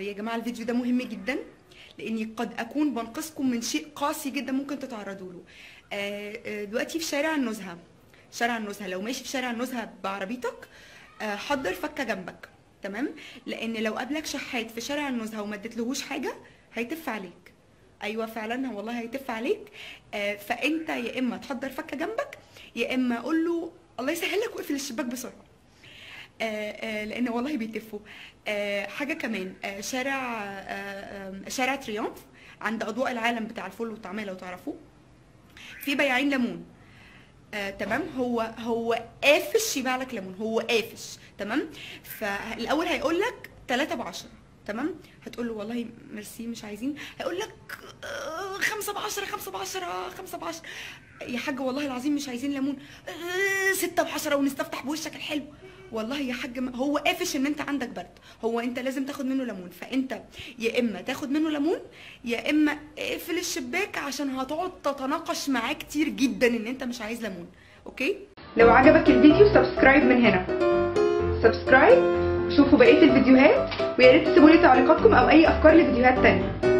يا جماعه الفيديو ده مهم جدا، لاني قد اكون بنقذكم من شيء قاسي جدا ممكن تتعرضوا له. دلوقتي في شارع النزهه، لو ماشي في شارع النزهه بعربيتك حضر فكه جنبك، تمام؟ لان لو قابلك شحات في شارع النزهه وما اديتلهوش حاجه هيتف عليك. ايوه فعلا والله هيتف عليك. فانت يا اما تحضر فكه جنبك، يا اما قول له الله يسهل لك واقفل الشباك بسرعه، لان والله بيتفوا. حاجه كمان، شارع تريومف عند اضواء العالم بتاع الفول والطعميه لو تعرفوه، في بياعين ليمون. تمام، هو قافش يبيع لك ليمون، هو قافش، تمام؟ فالاول هيقول لك 3 ب10، تمام؟ هتقول له والله ميرسي مش عايزين، هيقول لك 5 ب10 5 ب10 5 ب10. يا حاج والله العظيم مش عايزين ليمون، 6 ب10 ونستفتح بوشك الحلو. والله يا حاج هو قافش ان انت عندك برد، هو انت لازم تاخد منه ليمون، فانت يا اما تاخد منه ليمون يا اما اقفل الشباك، عشان هتقعد تتناقش معاه كتير جدا ان انت مش عايز ليمون. اوكي؟ لو عجبك الفيديو سبسكرايب من هنا، سبسكرايب، شوفوا بقيه الفيديوهات، ويا ريت تسيبوا لي تعليقاتكم او اي افكار لفيديوهات تانية.